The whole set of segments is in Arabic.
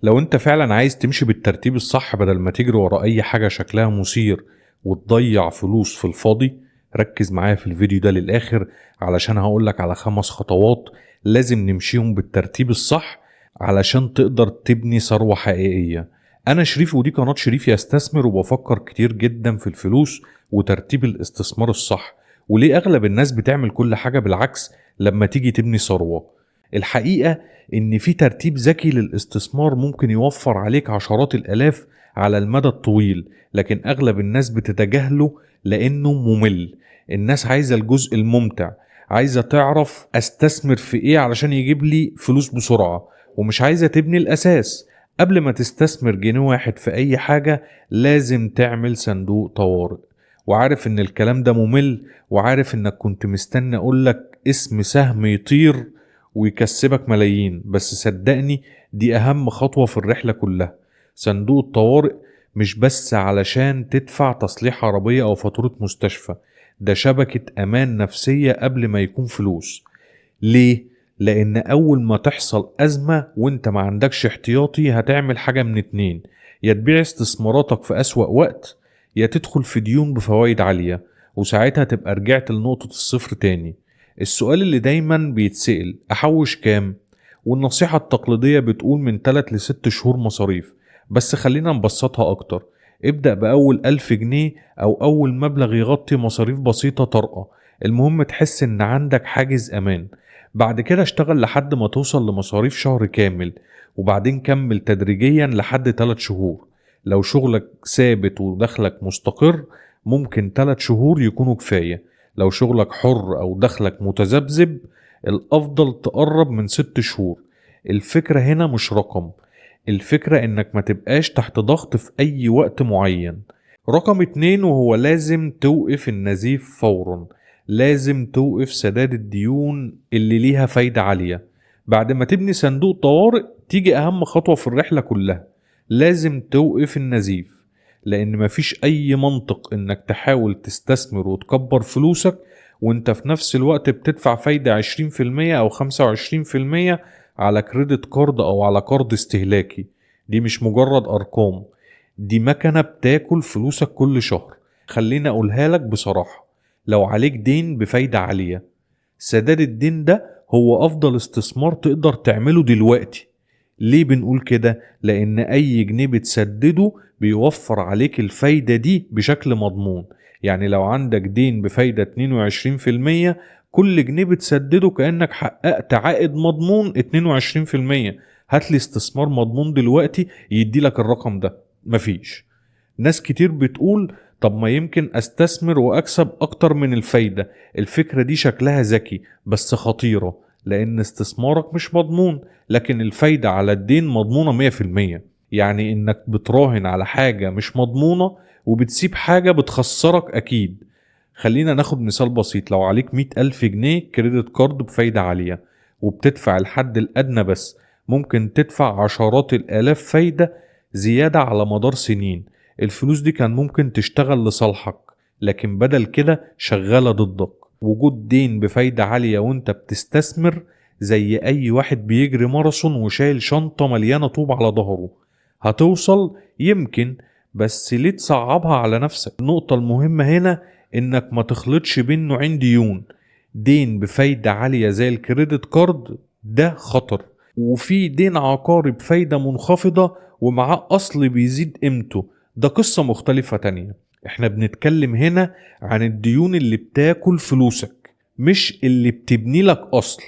لو انت فعلا عايز تمشي بالترتيب الصح بدل ما تجري ورا اي حاجة شكلها مثير وتضيع فلوس في الفاضي، ركز معايا في الفيديو ده للآخر علشان هقولك على 5 خطوات لازم نمشيهم بالترتيب الصح علشان تقدر تبني ثروة حقيقية. انا شريف ودي قناة شريف يستثمر، وبفكر كتير جدا في الفلوس وترتيب الاستثمار الصح، وليه اغلب الناس بتعمل كل حاجة بالعكس لما تيجي تبني ثروة. الحقيقة ان في ترتيب ذكي للاستثمار ممكن يوفر عليك عشرات الالاف على المدى الطويل، لكن اغلب الناس بتتجاهله لانه ممل. الناس عايزة الجزء الممتع، عايزة تعرف استثمر في ايه علشان يجيب لي فلوس بسرعة، ومش عايزة تبني الاساس. قبل ما تستثمر جنيه واحد في اي حاجة لازم تعمل صندوق طوارئ. وعارف ان الكلام ده ممل، وعارف انك كنت مستني اقولك اسم سهم يطير ويكسبك ملايين، بس صدقني دي أهم خطوة في الرحلة كلها. صندوق الطوارئ مش بس علشان تدفع تصليح عربية أو فاتورة مستشفى، ده شبكة أمان نفسية قبل ما يكون فلوس. ليه؟ لأن أول ما تحصل أزمة وانت ما عندكش احتياطي هتعمل حاجة من اتنين: يا تبيع استثماراتك في أسوأ وقت، يا تدخل في ديون بفوائد عالية، وساعتها تبقى رجعت لنقطة الصفر تاني. السؤال اللي دايما بيتسأل: أحوش كام؟ والنصيحة التقليدية بتقول من 3 ل6 شهور مصاريف، بس خلينا نبسطها أكتر. ابدأ بأول 1000 جنيه أو أول مبلغ يغطي مصاريف بسيطة طارئة، المهم تحس إن عندك حاجز أمان. بعد كده اشتغل لحد ما توصل لمصاريف شهر كامل، وبعدين كمل تدريجيا لحد 3 شهور. لو شغلك ثابت ودخلك مستقر ممكن 3 شهور يكونوا كفاية. لو شغلك حر أو دخلك متذبذب الأفضل تقرب من 6 شهور. الفكرة هنا مش رقم، الفكرة إنك ما تبقاش تحت ضغط في أي وقت معين. رقم 2، وهو لازم توقف النزيف فورا. لازم توقف سداد الديون اللي ليها فايدة عالية. بعد ما تبني صندوق طوارئ تيجي أهم خطوة في الرحلة كلها: لازم توقف النزيف. لأن مفيش أي منطق إنك تحاول تستثمر وتكبر فلوسك وإنت في نفس الوقت بتدفع فايدة 20% أو 25% على كريدت كارد أو على قرض استهلاكي. دي مش مجرد أرقام، دي مكنة بتاكل فلوسك كل شهر. خليني أقولها لك بصراحة: لو عليك دين بفايدة عالية، سداد الدين ده هو أفضل استثمار تقدر تعمله دلوقتي. ليه بنقول كده؟ لأن أي جنيه بتسدده بيوفر عليك الفايدة دي بشكل مضمون. يعني لو عندك دين بفايدة 22%، كل جنيه بتسدده كأنك حققت عائد مضمون 22%. هاتلي استثمار مضمون دلوقتي يدي لك الرقم ده، مفيش. ناس كتير بتقول طب ما يمكن استثمر واكسب اكتر من الفايدة. الفكرة دي شكلها ذكي بس خطيرة، لان استثمارك مش مضمون، لكن الفايدة على الدين مضمونة 100%. يعني انك بتراهن على حاجة مش مضمونة وبتسيب حاجة بتخسرك اكيد. خلينا ناخد مثال بسيط: لو عليك 100,000 جنيه كريدت كارد بفايدة عالية وبتدفع الحد الأدنى بس، ممكن تدفع عشرات الآلاف فايدة زيادة على مدار سنين. الفلوس دي كان ممكن تشتغل لصالحك، لكن بدل كده شغالة ضدك. وجود دين بفايدة عالية وانت بتستثمر زي اي واحد بيجري ماراثون وشايل شنطة مليانة طوب على ظهره. هتوصل يمكن، بس ليه تصعبها على نفسك؟ النقطة المهمة هنا انك ما تخلطش بين نوعين ديون: دين بفايدة عالية زي الكريدت كارد ده خطر، وفي دين عقاري بفايدة منخفضة ومعاه أصل بيزيد قيمته، ده قصة مختلفة تانية. احنا بنتكلم هنا عن الديون اللي بتاكل فلوسك، مش اللي بتبني لك أصل.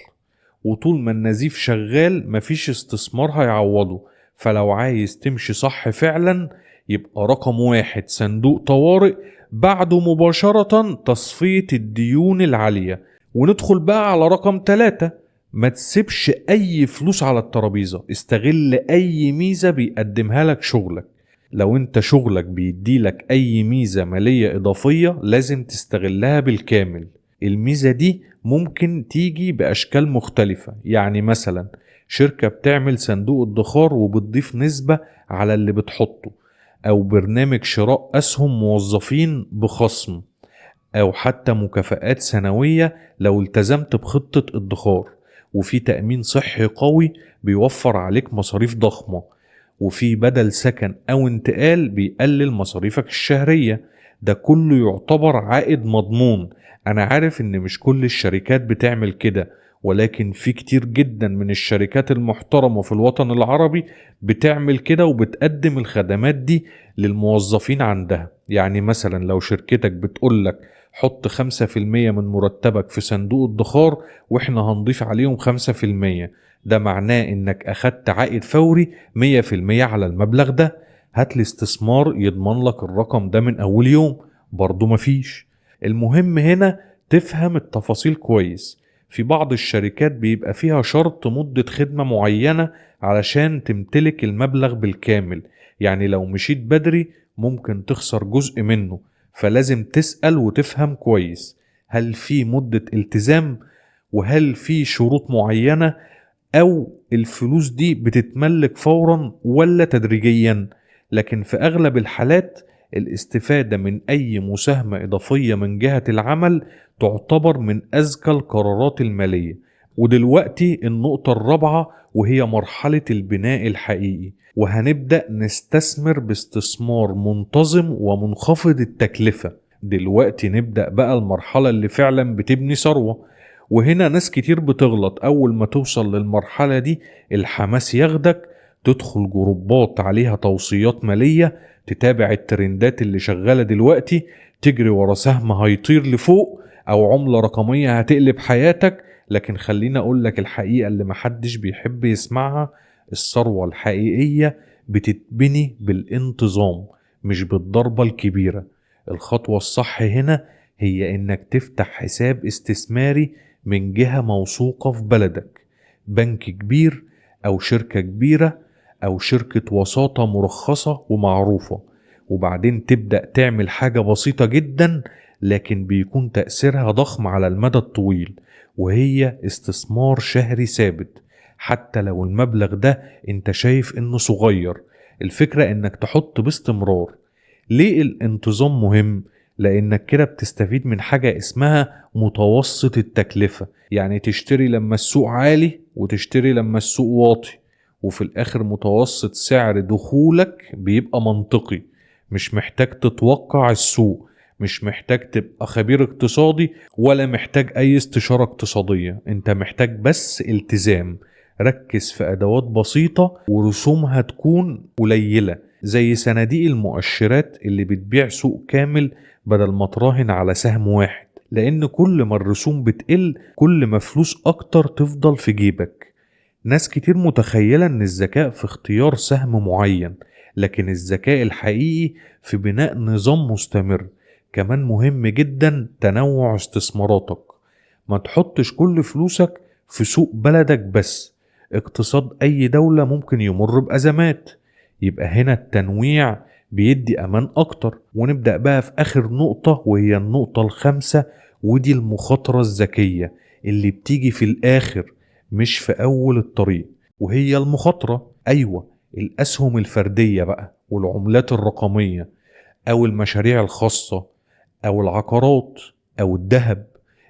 وطول ما النزيف شغال مفيش استثمار هيعوضه. فلو عايز تمشي صح فعلا يبقى رقم 1 صندوق طوارئ، بعده مباشرة تصفية الديون العالية، وندخل بقى على رقم 3: ما تسيبش أي فلوس على الترابيزة. استغل أي ميزة بيقدمها لك شغلك. لو انت شغلك بيديلك أي ميزة مالية إضافية لازم تستغلها بالكامل. الميزة دي ممكن تيجي بأشكال مختلفة، يعني مثلا شركة بتعمل صندوق ادخار وبتضيف نسبة على اللي بتحطه، أو برنامج شراء أسهم موظفين بخصم، أو حتى مكافآت سنوية لو التزمت بخطة ادخار. وفي تأمين صحي قوي بيوفر عليك مصاريف ضخمة. وفي بدل سكن أو انتقال بيقلل مصاريفك الشهرية. ده كله يعتبر عائد مضمون. أنا عارف إن مش كل الشركات بتعمل كده، ولكن في كتير جدا من الشركات المحترمة في الوطن العربي بتعمل كده وبتقدم الخدمات دي للموظفين عندها. يعني مثلا لو شركتك بتقولك حط 5% من مرتبك في صندوق الادخار واحنا هنضيف عليهم 5%، ده معناه انك اخدت عائد فوري 100% على المبلغ ده. هات لي استثمار يضمن لك الرقم ده من اول يوم، برضو مفيش. المهم هنا تفهم التفاصيل كويس. في بعض الشركات بيبقى فيها شرط مدة خدمة معينة علشان تمتلك المبلغ بالكامل، يعني لو مشيت بدري ممكن تخسر جزء منه. فلازم تسأل وتفهم كويس، هل في مدة التزام، وهل في شروط معينة، أو الفلوس دي بتتملك فورا ولا تدريجيا. لكن في أغلب الحالات الاستفادة من أي مساهمة إضافية من جهة العمل تعتبر من أذكى القرارات المالية. ودلوقتي النقطة الرابعة وهي مرحلة البناء الحقيقي، وهنبدأ نستثمر باستثمار منتظم ومنخفض التكلفة. دلوقتي نبدأ بقى المرحلة اللي فعلا بتبني ثروة. وهنا ناس كتير بتغلط، أول ما توصل للمرحلة دي الحماس ياخدك، تدخل جروبات عليها توصيات مالية، تتابع الترندات اللي شغالة دلوقتي، تجري ورا سهم هيطير لفوق أو عملة رقمية هتقلب حياتك. لكن خلينا أقولك الحقيقة اللي محدش بيحب يسمعها، الثروة الحقيقية بتتبني بالانتظام مش بالضربة الكبيرة. الخطوة الصح هنا هي إنك تفتح حساب استثماري من جهة موثوقة في بلدك، بنك كبير أو شركة كبيرة أو شركة وساطة مرخصة ومعروفة. وبعدين تبدأ تعمل حاجة بسيطة جدا لكن بيكون تأثيرها ضخم على المدى الطويل، وهي استثمار شهري ثابت. حتى لو المبلغ ده انت شايف انه صغير، الفكرة انك تحط باستمرار. ليه الانتظام مهم؟ لانك كده بتستفيد من حاجة اسمها متوسط التكلفة، يعني تشتري لما السوق عالي وتشتري لما السوق واطي، وفي الاخر متوسط سعر دخولك بيبقى منطقي. مش محتاج تتوقع السوق، مش محتاج تبقى خبير اقتصادي، ولا محتاج اي استشارة اقتصادية. انت محتاج بس التزام. ركز في ادوات بسيطة ورسومها تكون قليلة، زي صناديق المؤشرات اللي بتبيع سوق كامل بدل ما تراهن على سهم واحد. لان كل ما الرسوم بتقل كل ما فلوس اكتر تفضل في جيبك. ناس كتير متخيلة ان الذكاء في اختيار سهم معين، لكن الذكاء الحقيقي في بناء نظام مستمر. كمان مهم جدا تنوع استثماراتك، ما تحطش كل فلوسك في سوق بلدك بس. اقتصاد اي دولة ممكن يمر بأزمات، يبقى هنا التنويع بيدي امان اكتر. ونبدأ بقى في اخر نقطة وهي النقطة الخامسة، ودي المخاطرة الذكية اللي بتيجي في الاخر مش في اول الطريق. وهي المخاطرة، ايوه، الاسهم الفردية بقى والعملات الرقمية او المشاريع الخاصة او العقارات او الذهب.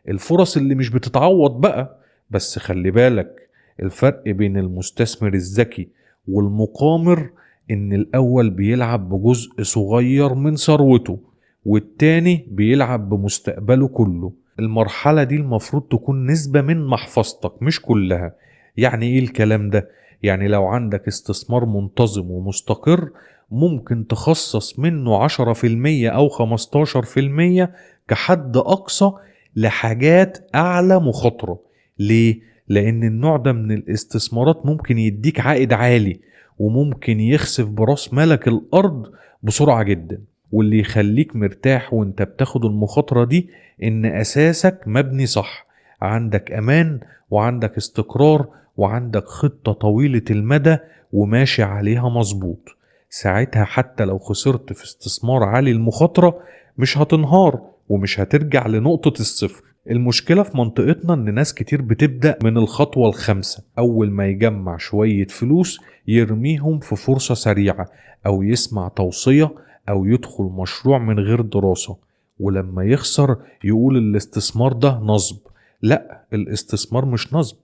الفرص اللي مش بتتعوض بقى. بس خلي بالك، الفرق بين المستثمر الذكي والمقامر ان الاول بيلعب بجزء صغير من ثروته والتاني بيلعب بمستقبله كله. المرحلة دي المفروض تكون نسبة من محفظتك مش كلها. يعني ايه الكلام ده؟ يعني لو عندك استثمار منتظم ومستقر ممكن تخصص منه 10% أو 15% كحد أقصى لحاجات أعلى مخاطرة. ليه؟ لأن النوع ده من الاستثمارات ممكن يديك عائد عالي وممكن يخسف براس مالك الأرض بسرعة جدا. واللي يخليك مرتاح وانت بتاخد المخاطرة دي إن أساسك مبني صح، عندك أمان وعندك استقرار وعندك خطة طويلة المدى وماشي عليها مظبوط. ساعتها حتى لو خسرت في استثمار عالي المخاطرة مش هتنهار ومش هترجع لنقطة الصفر. المشكلة في منطقتنا ان ناس كتير بتبدأ من الخطوة الخامسة، اول ما يجمع شوية فلوس يرميهم في فرصة سريعة او يسمع توصية او يدخل مشروع من غير دراسة، ولما يخسر يقول الاستثمار ده نصب. لا، الاستثمار مش نصب،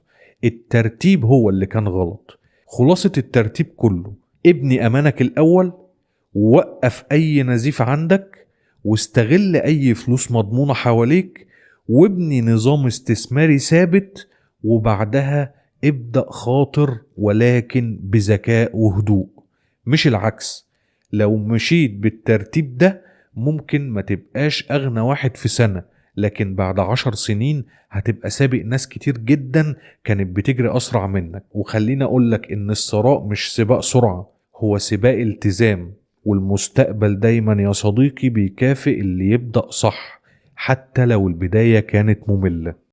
الترتيب هو اللي كان غلط. خلاصة الترتيب كله ابني امانك الاول، ووقف اي نزيف عندك، واستغل اي فلوس مضمونة حواليك، وابني نظام استثماري ثابت، وبعدها ابدأ خاطر ولكن بذكاء وهدوء، مش العكس. لو مشيت بالترتيب ده ممكن ما تبقاش اغنى واحد في سنة، لكن بعد 10 سنين هتبقى سابق ناس كتير جدا كانت بتجري اسرع منك. وخليني اقولك ان الثراء مش سباق سرعة، هو سباق التزام. والمستقبل دايما يا صديقي بيكافئ اللي يبدأ صح، حتى لو البداية كانت مملة.